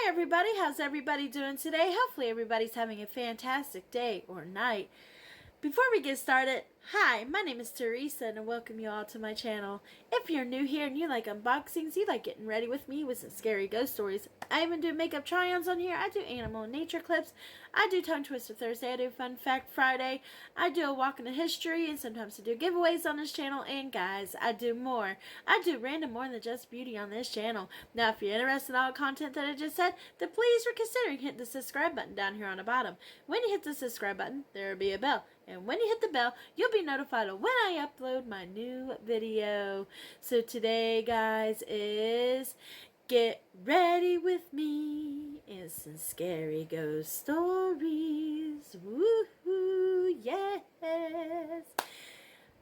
Hi everybody, how's everybody doing today? Hopefully everybody's having a fantastic day or night. Before we get started, hi, my name is Teresa and I welcome you all to my channel. If you're new here and you like unboxings, you like getting ready with me with some scary ghost stories, I even do makeup try-ons on here, I do animal and nature clips, I do tongue twister Thursday, I do fun fact Friday, I do a walk into history, and sometimes I do giveaways on this channel, and guys, I do more. I do random more than just beauty on this channel. Now if you're interested in all the content that I just said, then please consider hitting the subscribe button down here on the bottom. When you hit the subscribe button, there will be a bell. And when you hit the bell, you'll be notified of when I upload my new video. So today, guys, is get ready with me and some scary ghost stories. Woohoo! Yes!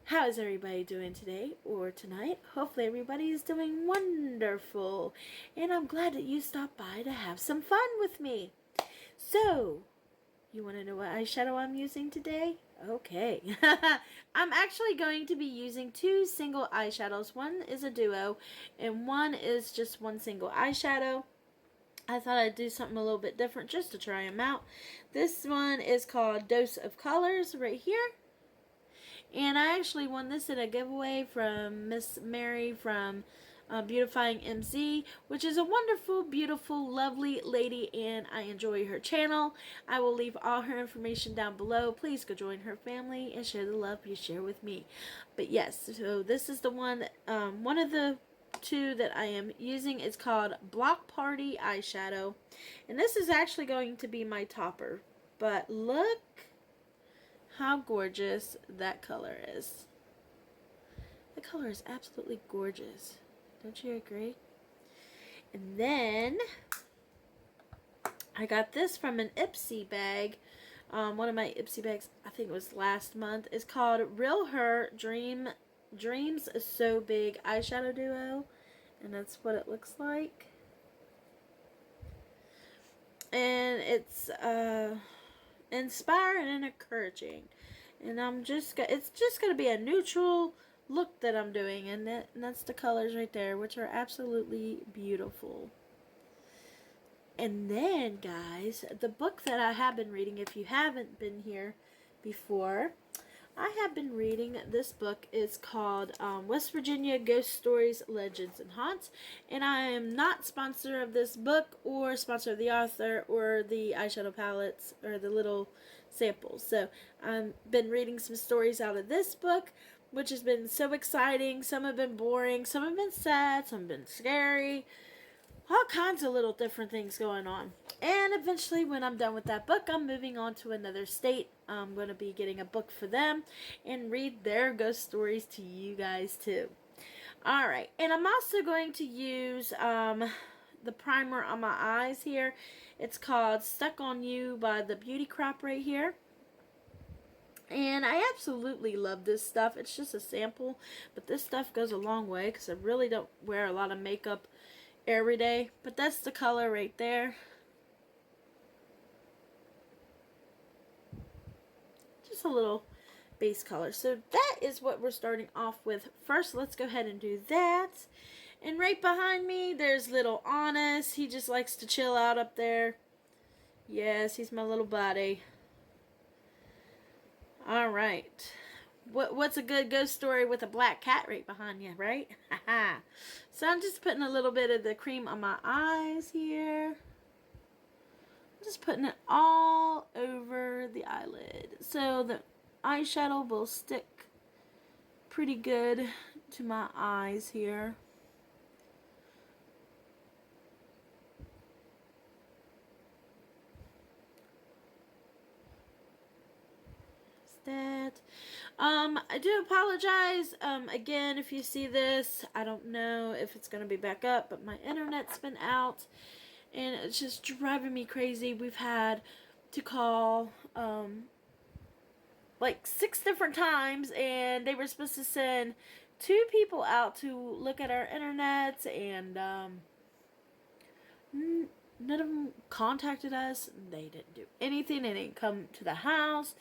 How is everybody doing today or tonight? Hopefully everybody is doing wonderful. And I'm glad that you stopped by to have some fun with me. So, you want to know what eyeshadow I'm using today? Okay. I'm actually going to be using two single eyeshadows. One is a duo, and one is just one single eyeshadow. I thought I'd do something a little bit different just to try them out. This one is called Dose of Colors right here. And I actually won this in a giveaway from Miss Mary from Beautifying MZ, which is a wonderful, beautiful, lovely lady, and I enjoy her channel. I will leave all her information down below. Please go join her family and share the love you share with me. But yes, so this is the one, one of the two that I am using. It's called Block Party Eyeshadow, and this is actually going to be my topper. But look how gorgeous that color is. The color is absolutely gorgeous. Don't you agree? And then I got this from an Ipsy bag. One of my Ipsy bags, I think it was last month. It's called Real Her Dreams So Big Eyeshadow Duo. And that's what it looks like. And it's inspiring and encouraging. And it's just going to be a neutral look that I'm doing, and that's the colors right there, which are absolutely beautiful. And then, guys, the book that I have been reading, if you haven't been here before, I have been reading this book. It's called West Virginia Ghost Stories, Legends, and Haunts. And I am not sponsor of this book or sponsor of the author or the eyeshadow palettes or the little samples. So I've been reading some stories out of this book, which has been so exciting. Some have been boring, some have been sad, some have been scary. All kinds of little different things going on. And eventually when I'm done with that book, I'm moving on to another state. I'm going to be getting a book for them and read their ghost stories to you guys too. Alright, and I'm also going to use the primer on my eyes here. It's called Stuck on You by the Beauty Crop right here. And I absolutely love this stuff. It's just a sample, but this stuff goes a long way because I really don't wear a lot of makeup every day. But that's the color right there. Just a little base color. So that is what we're starting off with. First, let's go ahead and do that. And right behind me, there's little Honest. He just likes to chill out up there. Yes, he's my little buddy. Alright. What's a good ghost story with a black cat right behind you, right? So I'm just putting a little bit of the cream on my eyes here. I'm just putting it all over the eyelid so the eyeshadow will stick pretty good to my eyes here. That I do apologize again if you see this. I don't know if it's gonna be back up, but my internet's been out and it's just driving me crazy. We've had to call like 6 different times, and they were supposed to send 2 people out to look at our internets, and none of them contacted us. They didn't do anything. They didn't come to the house.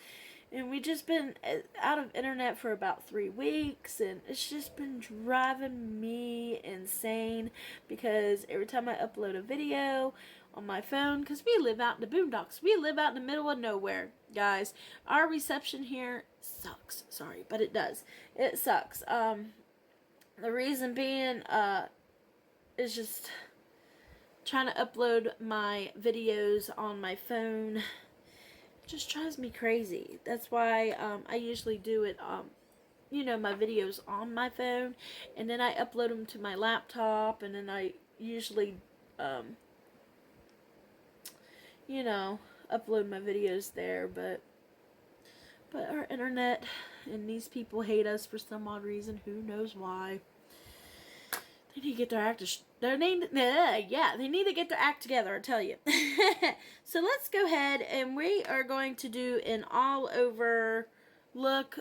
And we just been out of internet for about 3 weeks, and it's just been driving me insane because every time I upload a video on my phone because we live out in the boondocks. We live out in the middle of nowhere, guys. Our reception here sucks. Sorry, but it does. It sucks. The reason being, is just trying to upload my videos on my phone. It just drives me crazy. That's why I usually do it, you know, my videos on my phone, and then I upload them to my laptop, and then I usually, you know, upload my videos there, but our internet and these people hate us for some odd reason. Who knows why? They need to get their act. They need to get their act together. I tell you. So let's go ahead and we are going to do an all over look,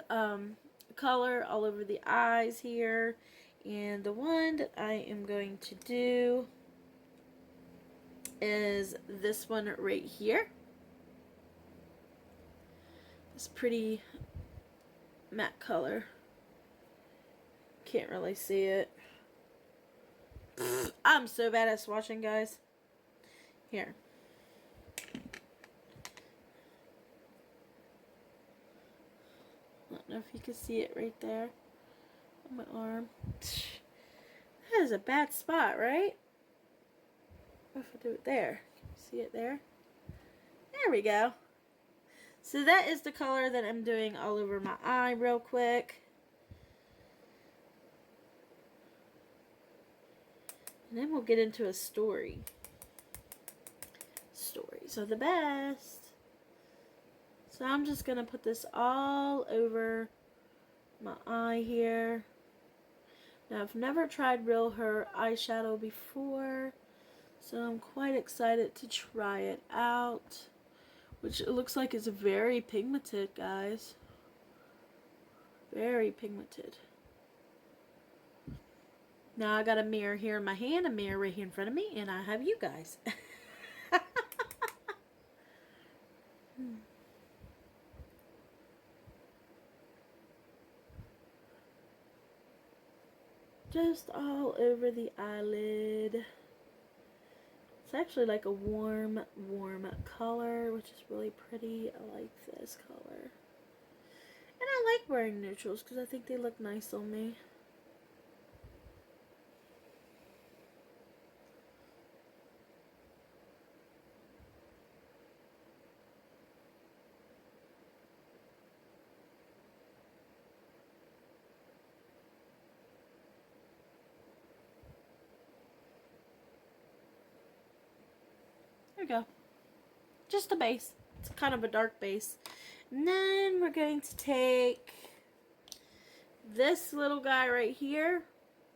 color all over the eyes here, and the one that I am going to do is this one right here. This pretty matte color. Can't really see it. I'm so bad at swatching, guys. Here. I don't know if you can see it right there on my arm. That is a bad spot, right? What if I do it there? Can you see it there? There we go. So that is the color that I'm doing all over my eye real quick. And then we'll get into a story. Stories are the best. So I'm just going to put this all over my eye here. Now I've never tried real her eyeshadow before, so I'm quite excited to try it out. Which it looks like it's very pigmented, guys. Very pigmented. Now I got a mirror here in my hand, a mirror right here in front of me, and I have you guys. Just all over the eyelid. It's actually like a warm color, which is really pretty. I like this color. And I like wearing neutrals because I think they look nice on me. There we go. Just a base. It's kind of a dark base. And then we're going to take this little guy right here.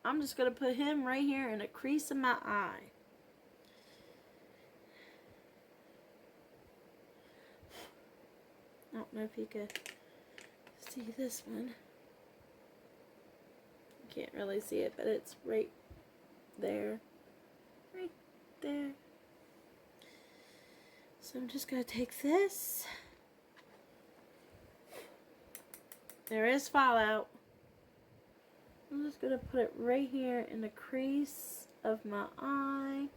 I'm just going to put him right here in a crease in my eye. I don't know if you could see this one. You can't really see it, but it's right there. Right there. So I'm just going to take this. There is fallout. I'm just going to put it right here in the crease of my eye.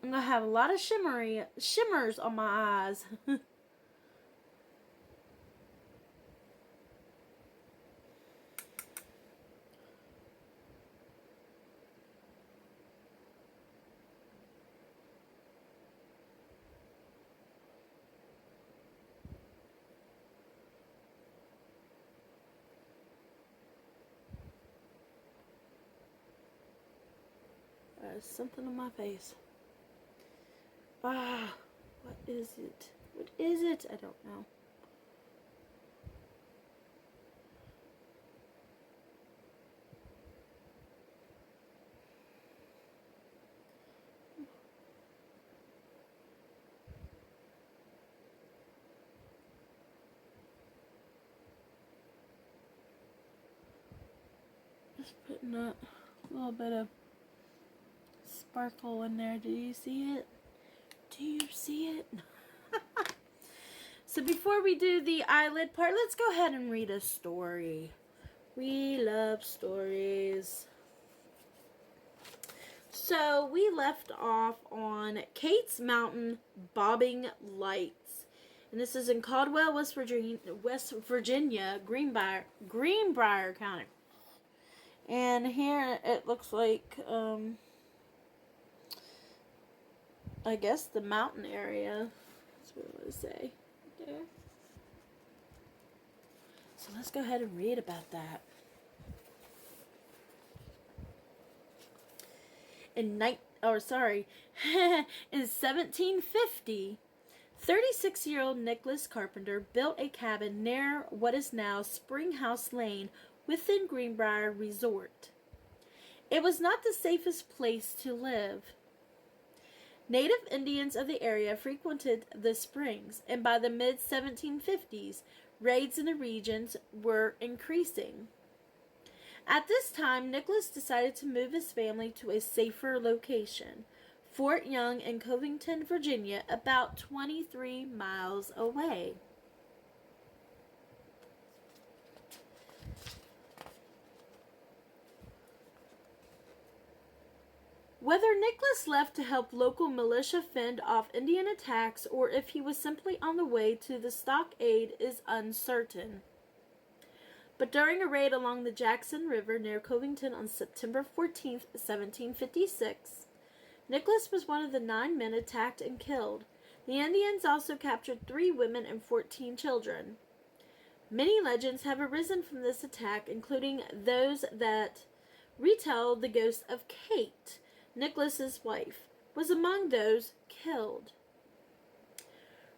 I'm going to have a lot of shimmers on my eyes. There's something on my face. Ah, what is it? What is it? I don't know. Just putting a little bit of sparkle in there. Do you see it? Do you see it? So before we do the eyelid part, let's go ahead and read a story. We love stories. So we left off on Kate's Mountain bobbing lights. And this is in Caldwell, West Virginia, Greenbrier County. And here it looks like, I guess the mountain area. That's what I want to say. There. So let's go ahead and read about that. In 1750, 36-year-old Nicholas Carpenter built a cabin near what is now Springhouse Lane within Greenbrier Resort. It was not the safest place to live. Native Indians of the area frequented the springs, and by the mid-1750s, raids in the regions were increasing. At this time, Nicholas decided to move his family to a safer location, Fort Young in Covington, Virginia, about 23 miles away. Whether Nicholas left to help local militia fend off Indian attacks or if he was simply on the way to the stockade is uncertain. But during a raid along the Jackson River near Covington on September 14, 1756, Nicholas was one of the 9 men attacked and killed. The Indians also captured 3 women and 14 children. Many legends have arisen from this attack, including those that retell the ghost of Kate, Nicholas's wife, was among those killed.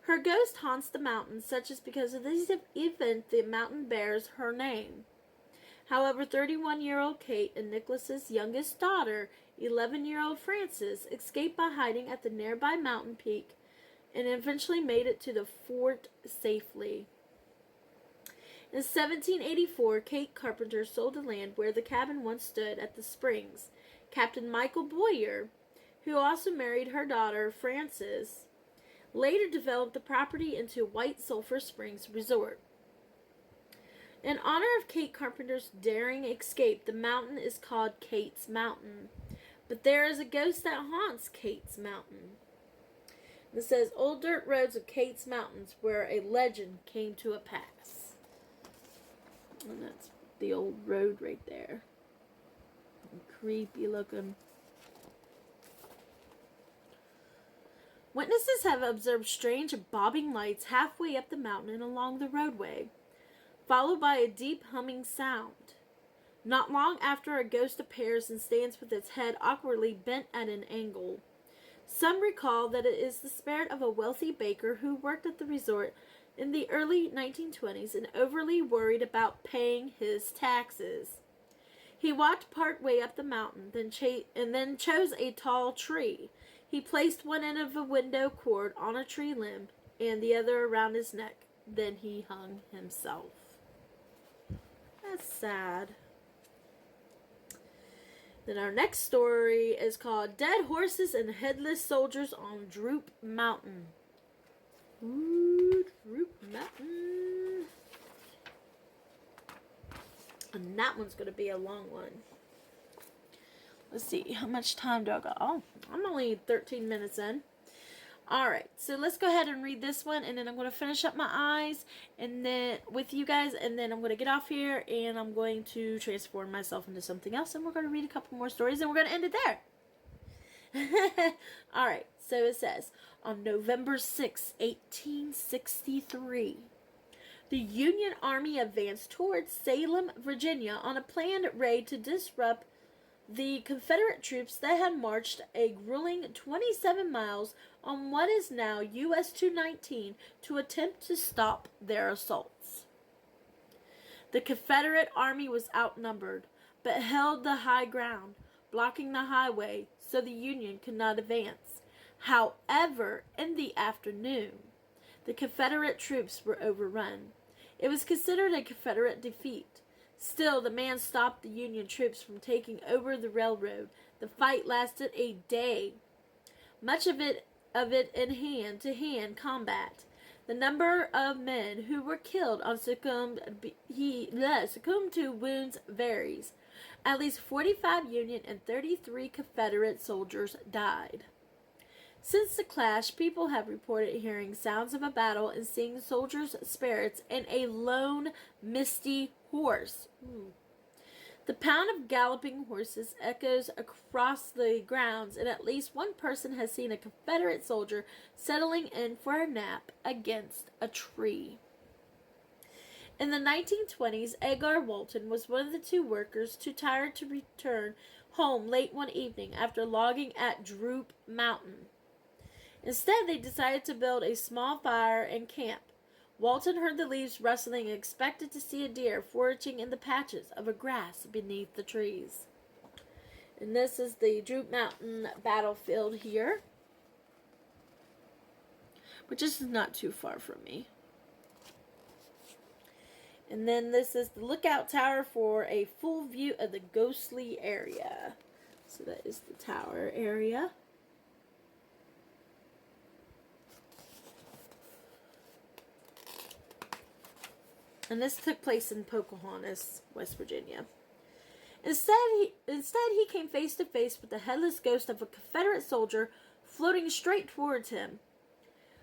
Her ghost haunts the mountains, such as because of this event the mountain bears her name. However, 31-year-old Kate and Nicholas's youngest daughter, 11-year-old Frances, escaped by hiding at the nearby mountain peak and eventually made it to the fort safely. In 1784, Kate Carpenter sold the land where the cabin once stood at the springs. Captain Michael Boyer, who also married her daughter Frances, later developed the property into White Sulphur Springs Resort. In honor of Kate Carpenter's daring escape, the mountain is called Kate's Mountain. But there is a ghost that haunts Kate's Mountain. It says, Old Dirt Roads of Kate's Mountains, where a legend came to a pass. And that's the old road right there. Creepy looking. Witnesses have observed strange bobbing lights halfway up the mountain and along the roadway, followed by a deep humming sound. Not long after, a ghost appears and stands with its head awkwardly bent at an angle. Some recall that it is the spirit of a wealthy baker who worked at the resort in the early 1920s and overly worried about paying his taxes. He walked part way up the mountain, then chose a tall tree. He placed one end of a window cord on a tree limb and the other around his neck. Then he hung himself. That's sad. Then our next story is called Dead Horses and Headless Soldiers on Droop Mountain. Ooh, Droop Mountain. And that one's going to be a long one. Let's see, how much time do I got? Oh, I'm only 13 minutes in. Alright, so let's go ahead and read this one, and then I'm going to finish up my eyes and then with you guys, and then I'm going to get off here, and I'm going to transform myself into something else, and we're going to read a couple more stories, and we're going to end it there. Alright, so it says, on November 6, 1863, the Union Army advanced towards Salem, Virginia on a planned raid to disrupt the Confederate troops that had marched a grueling 27 miles on what is now US 219 to attempt to stop their assaults. The Confederate army was outnumbered, but held the high ground, blocking the highway so the Union could not advance. However, in the afternoon, the Confederate troops were overrun. It was considered a Confederate defeat. Still, the man stopped the Union troops from taking over the railroad. The fight lasted a day, much of it in hand-to-hand combat. The number of men who were killed or succumbed to wounds varies. At least 45 Union and 33 Confederate soldiers died. Since the clash, people have reported hearing sounds of a battle and seeing soldiers' spirits and a lone, misty horse. The pound of galloping horses echoes across the grounds, and at least one person has seen a Confederate soldier settling in for a nap against a tree. In the 1920s, Edgar Walton was one of the two workers too tired to return home late one evening after logging at Droop Mountain. Instead, they decided to build a small fire and camp. Walton heard the leaves rustling and expected to see a deer foraging in the patches of grass beneath the trees. And this is the Droop Mountain battlefield here, which is not too far from me. And then this is the lookout tower for a full view of the ghostly area. So that is the tower area. And this took place in Pocahontas, West Virginia. Instead, he came face to face with the headless ghost of a Confederate soldier floating straight towards him.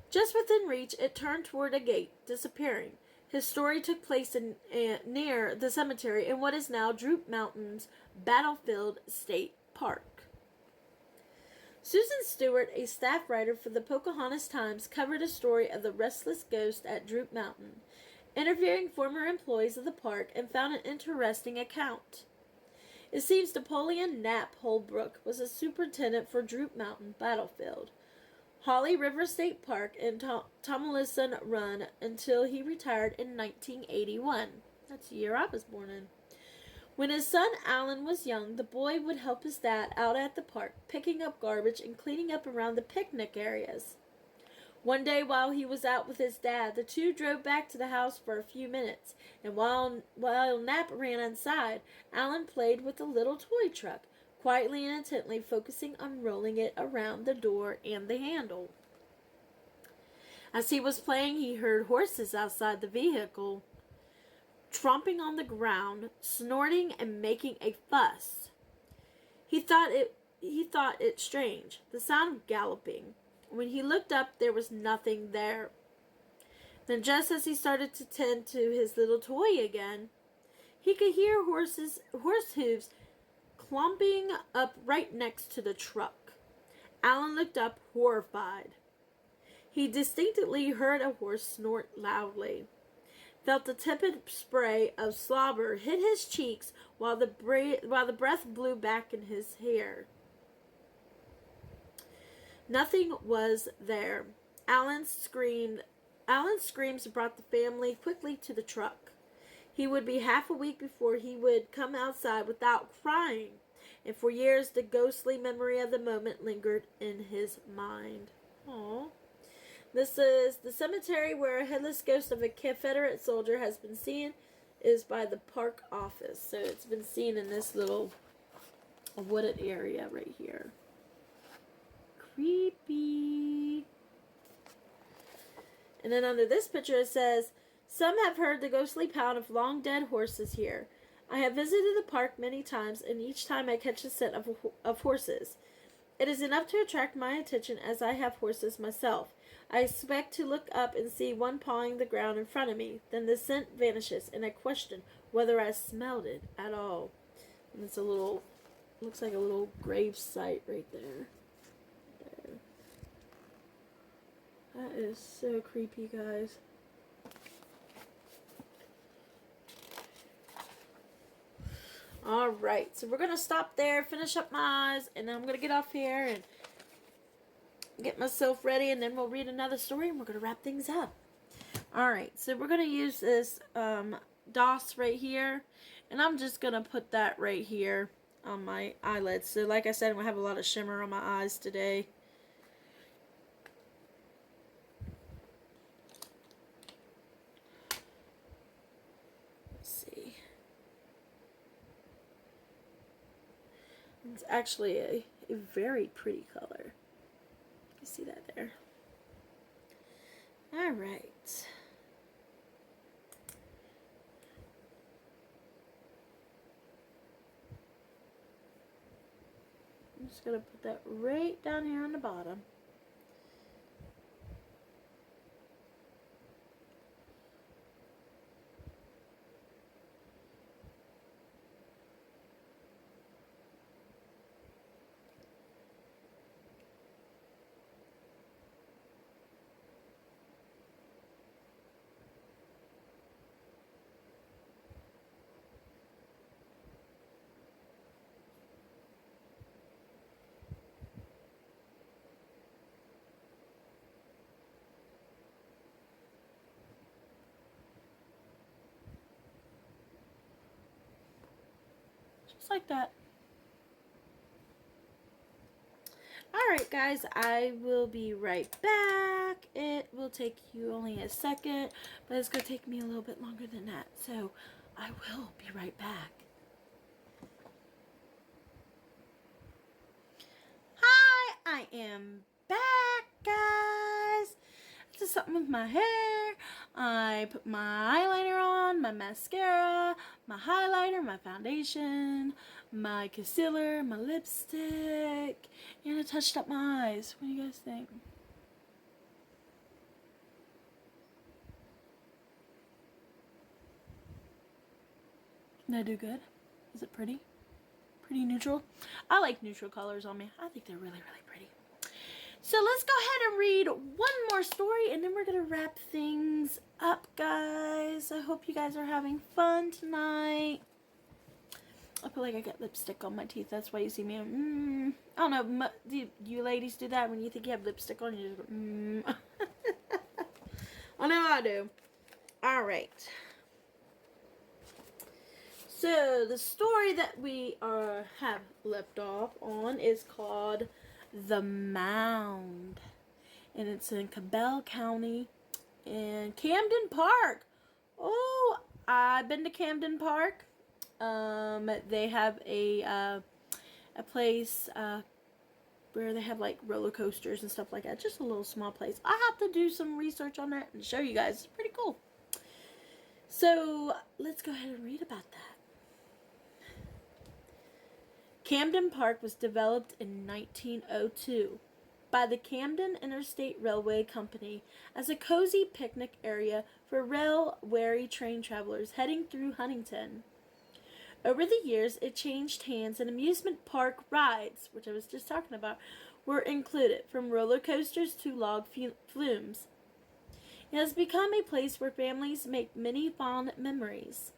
Just within reach, it turned toward a gate, disappearing. His story took place near the cemetery in what is now Droop Mountain's Battlefield State Park. Susan Stewart, a staff writer for the Pocahontas Times, covered a story of the restless ghost at Droop Mountain, interviewing former employees of the park, and found an interesting account. It seems Napoleon Knapp Holbrook was a superintendent for Droop Mountain Battlefield, Holly River State Park, and Tomlinson Run until he retired in 1981. That's the year I was born in. When his son Alan was young, the boy would help his dad out at the park, picking up garbage and cleaning up around the picnic areas. One day while he was out with his dad, the two drove back to the house for a few minutes, and while Knapp ran inside, Alan played with the little toy truck, quietly and intently focusing on rolling it around the door and the handle. As he was playing, he heard horses outside the vehicle, tromping on the ground, snorting and making a fuss. He thought it strange, the sound of galloping. When he looked up, there was nothing there. Then just as he started to tend to his little toy again, he could hear horse hooves clumping up right next to the truck. Alan looked up, horrified. He distinctly heard a horse snort loudly, felt the tepid spray of slobber hit his cheeks while the breath blew back in his hair. Nothing was there. Alan's screams brought the family quickly to the truck. He would be half a week before he would come outside without crying, and for years the ghostly memory of the moment lingered in his mind. Aww. This is the cemetery where a headless ghost of a Confederate soldier has been seen, is by the park office. So it's been seen in this little wooded area right here. Creepy. And then under this picture it says, some have heard the ghostly pound of long dead horses here. I have visited the park many times, and each time I catch a scent of horses. It is enough to attract my attention, as I have horses myself. I expect to look up and see one pawing the ground in front of me. Then the scent vanishes, and I question whether I smelled it at all. And it's looks like a little grave site right there. That is so creepy, guys. Alright, so we're going to stop there, finish up my eyes, and then I'm going to get off here and get myself ready, and then we'll read another story, and we're going to wrap things up. Alright, so we're going to use this DOS right here, and I'm just going to put that right here on my eyelids. So like I said, I'm going to have a lot of shimmer on my eyes today. It's actually a very pretty color. You see that there? Alright. just going to put that right down here on the bottom. Just like that. Alright guys, I will be right back. It will take you only a second, but it's going to take me a little bit longer than that. So, I will be right back. Hi, I am back, guys. This is something with my hair. I put my eyeliner on, my mascara, my highlighter, my foundation, my concealer, my lipstick, and I touched up my eyes. What do you guys think? Did I do good? Is it pretty? Pretty neutral? I like neutral colors on me. I think they're really, really pretty. So let's go ahead and read one more story and then we're going to wrap things up, guys. I hope you guys are having fun tonight. I feel like I got lipstick on my teeth. That's why you see me. I don't know. Do you ladies do that when you think you have lipstick on? You just go, I know I do. Alright. So the story that we have left off on is called The Mound, and it's in Cabella County in Camden Park. Oh, I've been to Camden Park. They have a place where they have like roller coasters and stuff like that. Just a little small place. I have to do some research on that and show you guys. It's pretty cool. So let's go ahead and read about that. Camden Park was developed in 1902 by the Camden Interstate Railway Company as a cozy picnic area for rail-weary train travelers heading through Huntington. Over the years, it changed hands and amusement park rides, which I was just talking about, were included, from roller coasters to log flumes. It has become a place where families make many fond memories.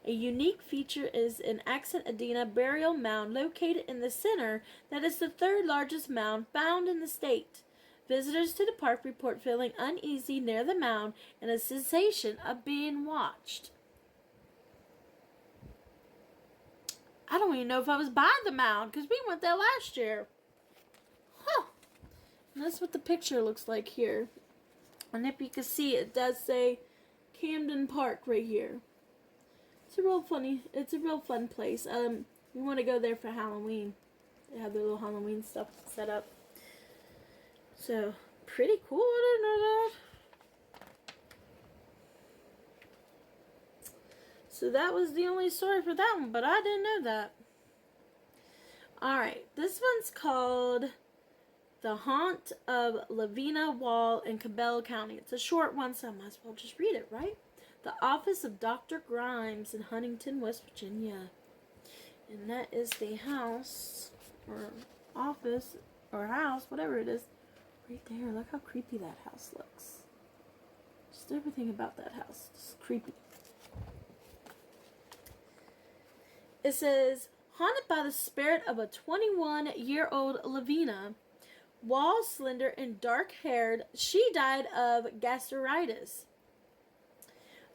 A unique feature is an Accent Adena burial mound located in the center that is the third largest mound found in the state. Visitors to the park report feeling uneasy near the mound and a sensation of being watched. I don't even know if I was by the mound because we went there last year. Huh. And that's what the picture looks like here. And if you can see, it does say Camden Park right here. It's a real fun place. We want to go there for Halloween. They have their little Halloween stuff set up. So, pretty cool. I didn't know that. So that was the only story for that one, but I didn't know that. Alright, this one's called The Haunt of Lavina Wall in Cabella County. It's a short one, so I might as well just read it, right? The office of Dr. Grimes in Huntington, West Virginia. And that is the house, or office, or house, whatever it is, right there. Look how creepy that house looks. Just everything about that house. Just creepy. It says, haunted by the spirit of a 21-year-old Lavina. Wall, slender, and dark-haired, she died of gastritis.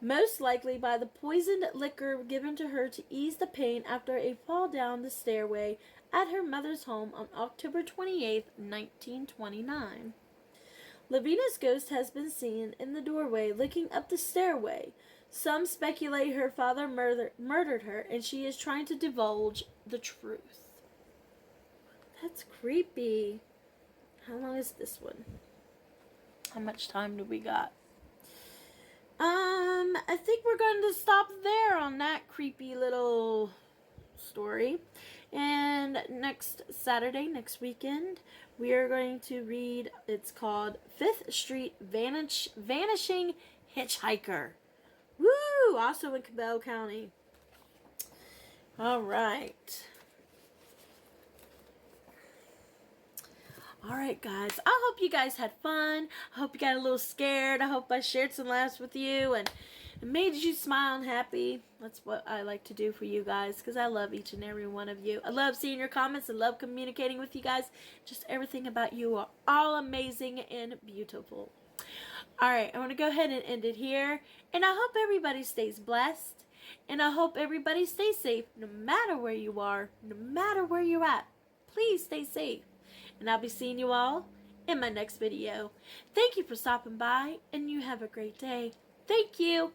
Most likely by the poisoned liquor given to her to ease the pain after a fall down the stairway at her mother's home on October 28, 1929. Lavina's ghost has been seen in the doorway looking up the stairway. Some speculate her father murdered her and she is trying to divulge the truth. That's creepy. How long is this one? How much time do we got? I think we're going to stop there on that creepy little story. And next Saturday, next weekend, we are going to read, it's called Fifth Street Vanishing Hitchhiker. Woo! Also in Cabell County. Alright. Alright, guys. I hope you guys had fun. I hope you got a little scared. I hope I shared some laughs with you and made you smile and happy. That's what I like to do for you guys, because I love each and every one of you. I love seeing your comments. I love communicating with you guys. Just everything about you are all amazing and beautiful. Alright, I want to go ahead and end it here. And I hope everybody stays blessed. And I hope everybody stays safe, no matter where you are, no matter where you're at. Please stay safe. And I'll be seeing you all in my next video. Thank you for stopping by, and you have a great day. Thank you.